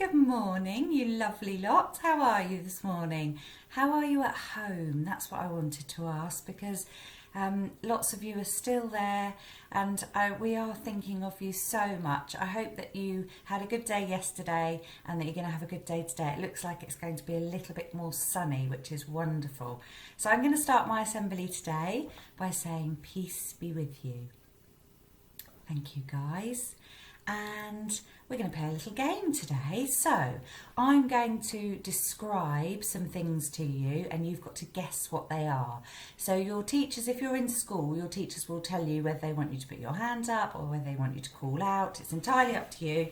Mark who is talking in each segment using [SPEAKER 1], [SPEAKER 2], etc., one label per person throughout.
[SPEAKER 1] Good morning, you lovely lot. How are you this morning? How are you at home? That's what I wanted to ask because lots of you are still there and we are thinking of you so much. I hope that you had a good day yesterday and that you're going to have a good day today. It looks like it's going to be a little bit more sunny, which is wonderful. So I'm going to start my assembly today by saying peace be with you. Thank you, guys. And we're going to play a little game today. So I'm going to describe some things to you and you've got to guess what they are. So your teachers, if you're in school, your teachers will tell you whether they want you to put your hands up or whether they want you to call out. It's entirely up to you.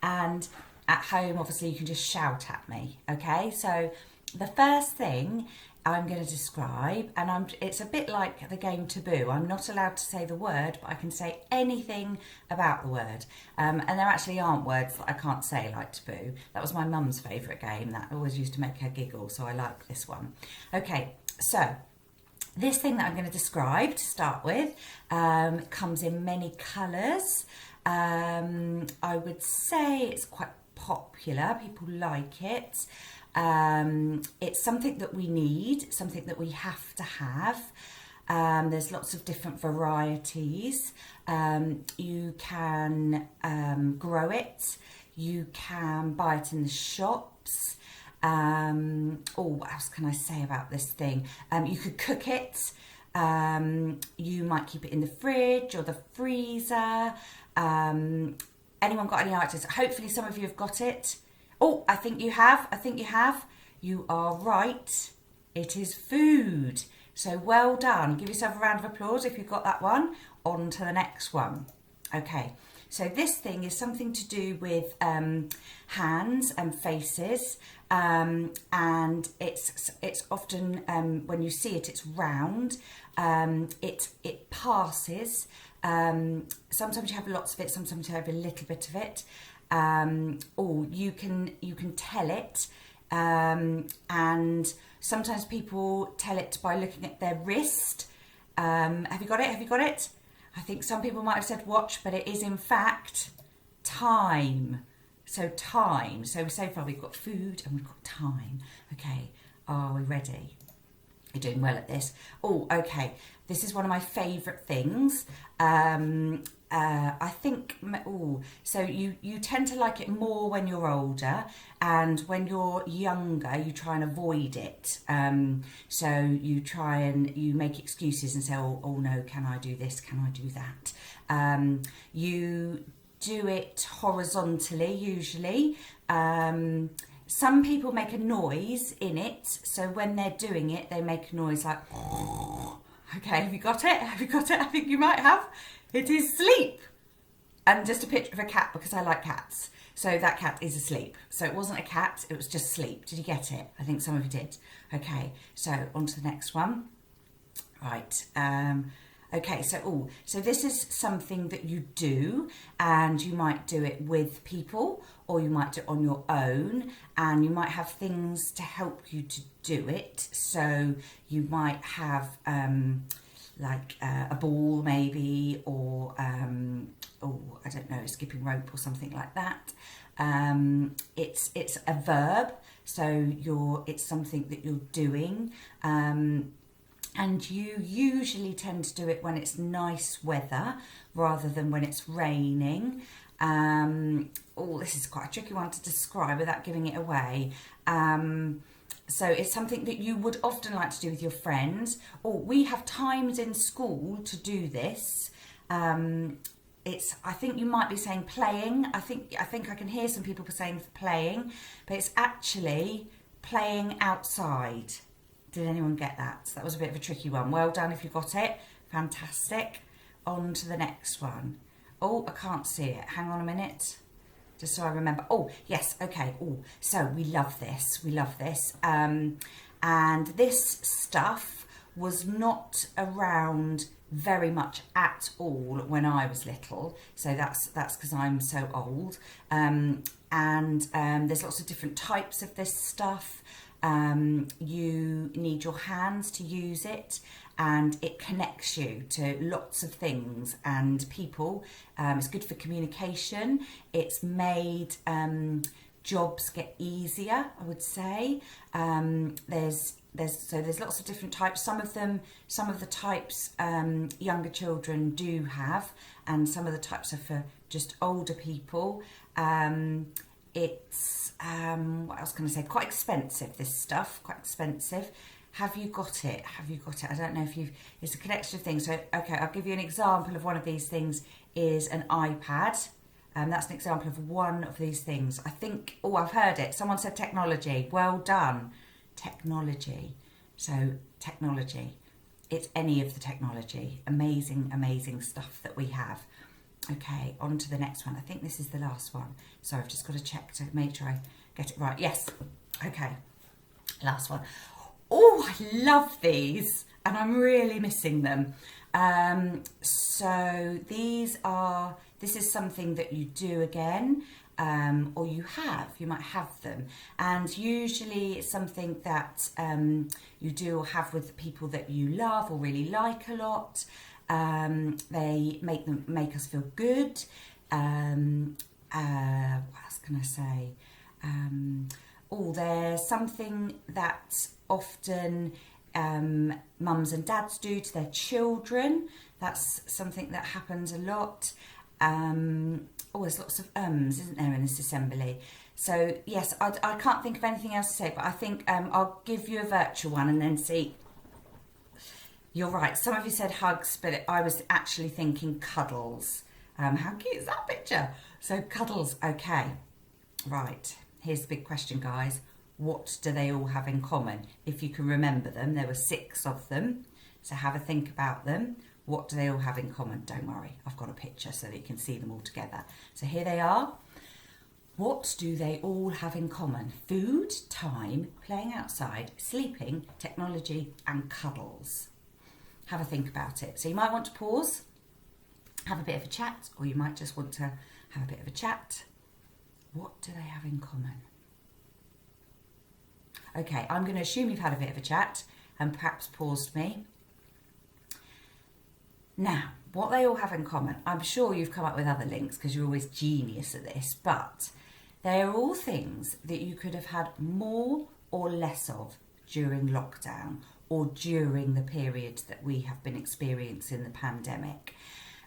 [SPEAKER 1] And at home, obviously, you can just shout at me. Okay, so the first thing I'm going to describe, and it's a bit like the game Taboo. I'm not allowed to say the word, but I can say anything about the word. And there actually aren't words that I can't say like Taboo. That was my mum's favourite game. That always used to make her giggle, so I like this one. Okay, so this thing that I'm going to describe to start with comes in many colours. I would say it's quite popular. People like it. It's something that we need, something that we have to have. There's lots of different varieties. You can grow it. You can buy it in the shops. What else can I say about this thing? You could cook it. You might keep it in the fridge or the freezer. Anyone got any ideas? Hopefully some of you have got it. Oh, I think you have. You are right. It is food. So well done. Give yourself a round of applause if you've got that one. On to the next one. Okay, so this thing is something to do with hands and faces. And it's often, when you see it, it's round. It passes. Sometimes you have lots of it, sometimes you have a little bit of it. You can tell it, and sometimes people tell it by looking at their wrist. Have you got it? I think some people might have said watch, but it is in fact time. So time. So far we've got food and we've got time. Okay, are we ready? You're doing well at this. Oh, okay. This is one of my favourite things. I think, so you tend to like it more when you're older, and when you're younger you try and avoid it. So you try and you make excuses and say, oh no, can I do this, can I do that? You do it horizontally usually. Some people make a noise in it, so when they're doing it they make a noise like okay, have you got it? I think you might have. It is sleep. And just a picture of a cat because I like cats. So that cat is asleep. So it wasn't a cat, it was just sleep. Did you get it? I think some of you did. Okay, so on to the next one. Right. Okay, so this is something that you do, and you might do it with people or you might do it on your own, and you might have things to help you to do it. So you might have a ball maybe, or I don't know, a skipping rope or something like that. It's a verb, so it's something that you're doing. And you usually tend to do it when it's nice weather rather than when it's raining. This is quite a tricky one to describe without giving it away. So it's something that you would often like to do with your friends. We have times in school to do this. I think you might be saying playing. I think I can hear some people saying playing, but it's actually playing outside. Did anyone get that? So that was a bit of a tricky one. Well done if you got it. Fantastic. On to the next one. I can't see it. Hang on a minute. Just so I remember. Yes, okay. So we love this. And this stuff was not around very much at all when I was little. So that's because I'm so old. There's lots of different types of this stuff. You need your hands to use it, and it connects you to lots of things and people. It's good for communication. It's made jobs get easier, I would say. There's lots of different types. Some of the types younger children do have, and some of the types are for just older people. It's what else can I say? Quite expensive, this stuff. Quite expensive. Have you got it? Have you got it? I don't know if you've... It's a collection of things. So, okay, I'll give you an example of one of these things is an iPad. That's an example of one of these things. I think... Oh, I've heard it. Someone said technology. Well done. Technology. So, technology. It's any of the technology. Amazing, amazing stuff that we have. Okay, on to the next one. I think this is the last one. So I've just got to check to make sure I get it right. Yes. Okay. Last one. Oh, I love these and I'm really missing them. So this is something that you do again, or you might have them. And usually it's something that you do or have with the people that you love or really like a lot. They make us feel good. What else can I say? There's something that often mums and dads do to their children. That's something that happens a lot. There's lots of isn't there, in this assembly? So yes, I can't think of anything else to say, but I think I'll give you a virtual one and then see. You're right, some of you said hugs, but I was actually thinking cuddles. How cute is that picture? So cuddles, okay. Right, here's the big question, guys. What do they all have in common? If you can remember them, there were 6 of them. So have a think about them. What do they all have in common? Don't worry, I've got a picture so that you can see them all together. So here they are. What do they all have in common? Food, time, playing outside, sleeping, technology, and cuddles. Have a think about it. So you might want to pause, have a bit of a chat, or you might just want to have a bit of a chat. What do they have in common? Okay, I'm going to assume you've had a bit of a chat and perhaps paused me. Now, what they all have in common, I'm sure you've come up with other links because you're always genius at this, but they are all things that you could have had more or less of during lockdown or during the period that we have been experiencing the pandemic.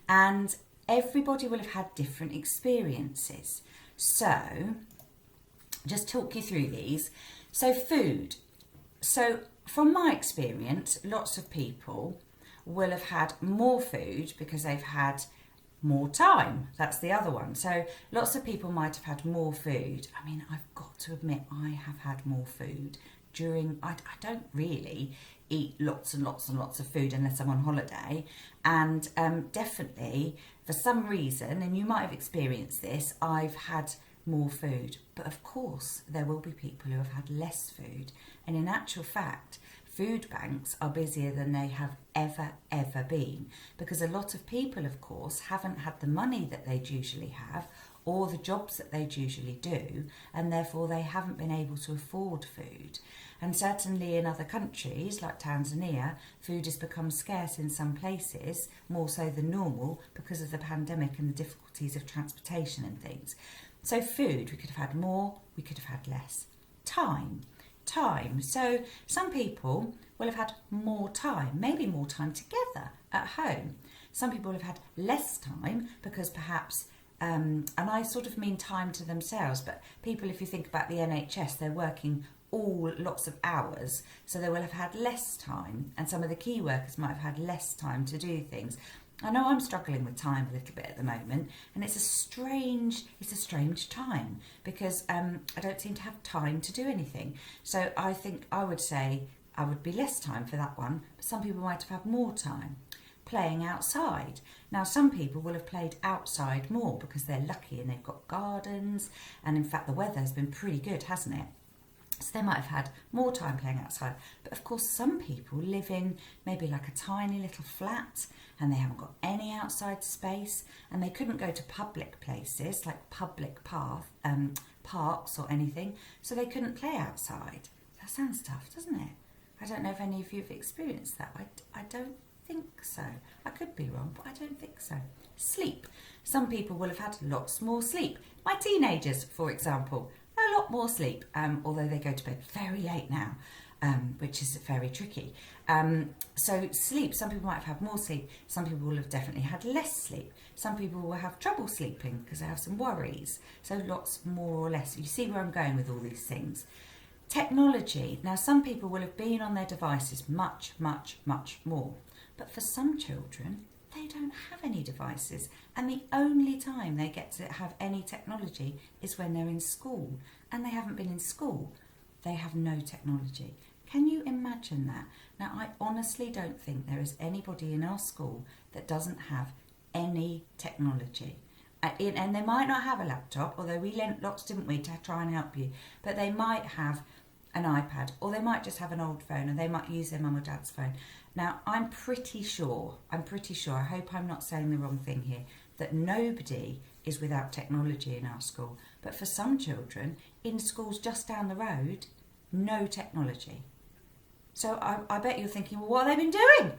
[SPEAKER 1] And everybody will have had different experiences. So, just talk you through these. So food. So from my experience, lots of people will have had more food because they've had more time. That's the other one. So lots of people might have had more food. I mean, I've got to admit, I have had more food during... I don't really eat lots and lots and lots of food unless I'm on holiday. And definitely, for some reason, and you might have experienced this, I've had more food. But of course, there will be people who have had less food. And in actual fact, food banks are busier than they have ever been, because a lot of people, of course, haven't had the money that they'd usually have or the jobs that they'd usually do, and therefore they haven't been able to afford food. And certainly in other countries like Tanzania, food has become scarce in some places, more so than normal, because of the pandemic and the difficulties of transportation and things. So food, we could have had more, we could have had less. Time. So some people will have had more time, maybe more time together at home. Some people will have had less time because perhaps, and I sort of mean time to themselves, but people, if you think about the NHS, they're working all lots of hours, so they will have had less time, and some of the key workers might have had less time to do things. I know I'm struggling with time a little bit at the moment, and it's a strange time because I don't seem to have time to do anything. So I think I would say I would be less time for that one, but some people might have had more time. Playing outside. Now, some people will have played outside more because they're lucky and they've got gardens, and in fact the weather has been pretty good, hasn't it? So they might have had more time playing outside. But of course, some people live in maybe like a tiny little flat and they haven't got any outside space, and they couldn't go to public places like public parks or anything, so they couldn't play outside. That sounds tough, doesn't it? I don't know if any of you have experienced that. I don't think so. I could be wrong, but I don't think so. Sleep. Some people will have had lots more sleep. My teenagers, for example, a lot more sleep, although they go to bed very late now, which is very tricky. So sleep, some people might have had more sleep, some people will have definitely had less sleep. Some people will have trouble sleeping because they have some worries. So lots more or less. You see where I'm going with all these things. Technology. Now some people will have been on their devices much, much, much more. But for some children, they don't have any devices. And the only time they get to have any technology is when they're in school. And they haven't been in school. They have no technology. Can you imagine that? Now, I honestly don't think there is anybody in our school that doesn't have any technology. And they might not have a laptop, although we lent lots, didn't we, to try and help you. But they might have an iPad, or they might just have an old phone, or they might use their mum or dad's phone. Now, I'm pretty sure, I hope I'm not saying the wrong thing here, that nobody is without technology in our school. But for some children, in schools just down the road, no technology. So I bet you're thinking, well, what have they been doing?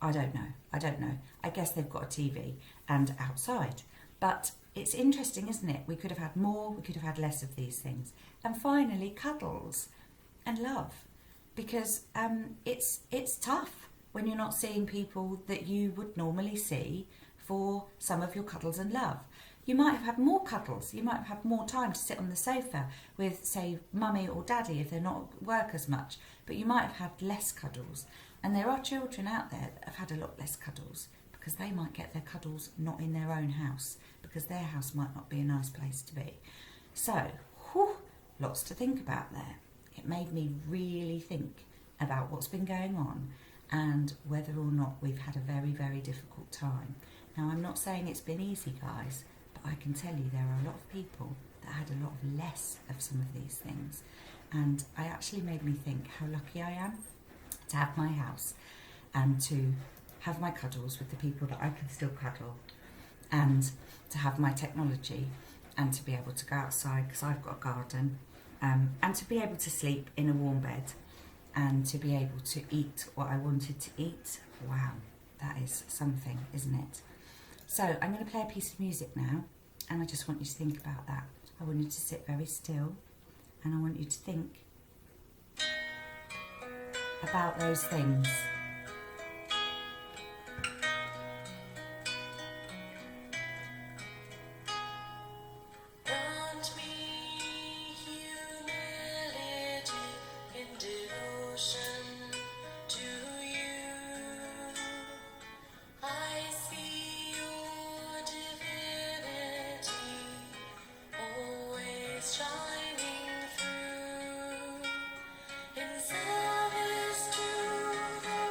[SPEAKER 1] I don't know. I guess they've got a TV and outside. But it's interesting, isn't it? We could have had more, we could have had less of these things. And finally, cuddles and love. Because it's tough when you're not seeing people that you would normally see for some of your cuddles and love. You might have had more cuddles. You might have had more time to sit on the sofa with, say, mummy or daddy if they're not at work as much. But you might have had less cuddles. And there are children out there that have had a lot less cuddles because they might get their cuddles not in their own house because their house might not be a nice place to be. So, lots to think about there. It made me really think about what's been going on and whether or not we've had a very, very difficult time. Now, I'm not saying it's been easy, guys, but I can tell you there are a lot of people that had a lot of less of some of these things. And it actually made me think how lucky I am to have my house and to have my cuddles with the people that I can still cuddle, and to have my technology and to be able to go outside because I've got a garden, and to be able to sleep in a warm bed and to be able to eat what I wanted to eat. Wow, that is something, isn't it? So I'm going to play a piece of music now, and I just want you to think about that. I want you to sit very still, and I want you to think about those things.
[SPEAKER 2] Shining through in service to the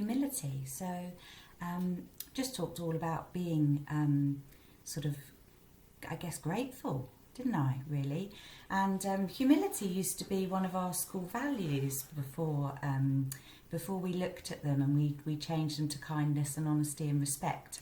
[SPEAKER 1] humility. So just talked all about being sort of, I guess, grateful, didn't I, really? And humility used to be one of our school values before we looked at them, and we changed them to kindness and honesty and respect.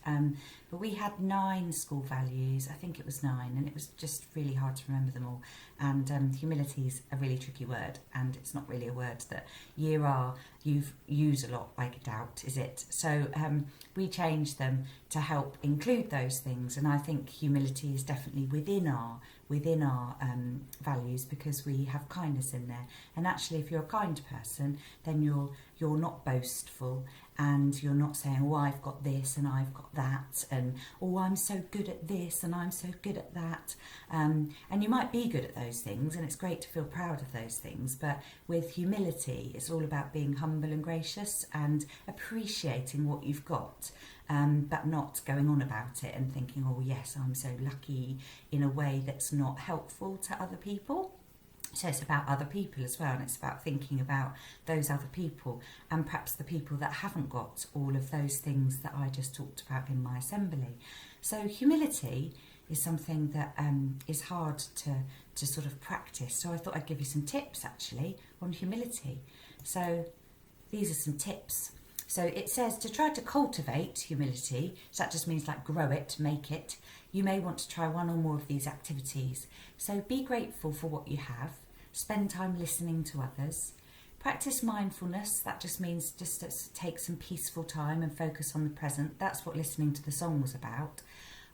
[SPEAKER 1] But we had 9 school values, I think it was 9, and it was just really hard to remember them all. And humility is a really tricky word, and it's not really a word that you've used a lot, I doubt, is it? So we changed them to help include those things, and I think humility is definitely within our values, because we have kindness in there. And actually, if you're a kind person, then you're not boastful, and you're not saying, oh, I've got this and I've got that, and oh, I'm so good at this and I'm so good at that. And you might be good at those things, and it's great to feel proud of those things, but with humility, it's all about being humble and gracious and appreciating what you've got. But not going on about it and thinking, oh yes, I'm so lucky, in a way that's not helpful to other people. So it's about other people as well, and it's about thinking about those other people, and perhaps the people that haven't got all of those things that I just talked about in my assembly. So humility is something that is hard to sort of practice. So I thought I'd give you some tips actually on humility. So these are some tips. So it says to try to cultivate humility, so that just means like grow it, make it. You may want to try one or more of these activities. So be grateful for what you have, spend time listening to others, practice mindfulness, that just means just to take some peaceful time and focus on the present. That's what listening to the song was about.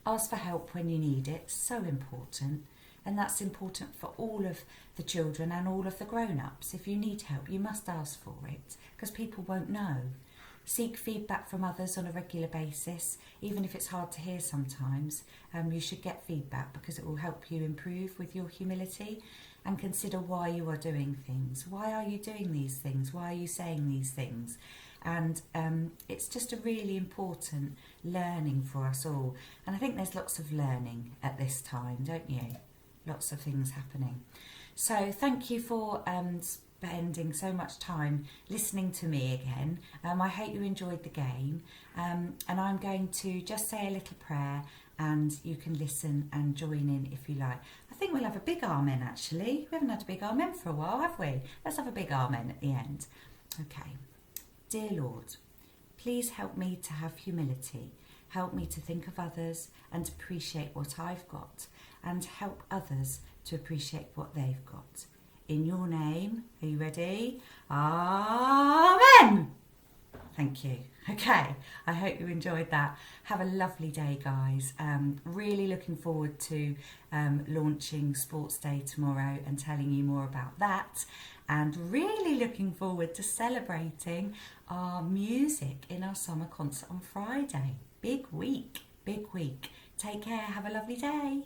[SPEAKER 1] Ask for help when you need it, so important. And that's important for all of the children and all of the grown-ups. If you need help, you must ask for it, because people won't know. Seek feedback from others on a regular basis, even if it's hard to hear sometimes. You should get feedback, because it will help you improve with your humility. And consider why you are doing things. Why are you doing these things? Why are you saying these things? And it's just a really important learning for us all. And I think there's lots of learning at this time, don't you? Lots of things happening. So thank you for spending so much time listening to me again. I hope you enjoyed the game, and I'm going to just say a little prayer, and you can listen and join in if you like. I think we'll have a big amen actually. We haven't had a big amen for a while, have we? Let's have a big amen at the end. Okay. Dear Lord, please help me to have humility. Help me to think of others and appreciate what I've got, and help others to appreciate what they've got. In your name, are you ready? Amen! Thank you. Okay, I hope you enjoyed that. Have a lovely day, guys. Really looking forward to launching Sports Day tomorrow and telling you more about that. And really looking forward to celebrating our music in our summer concert on Friday. Big week, big week. Take care, have a lovely day.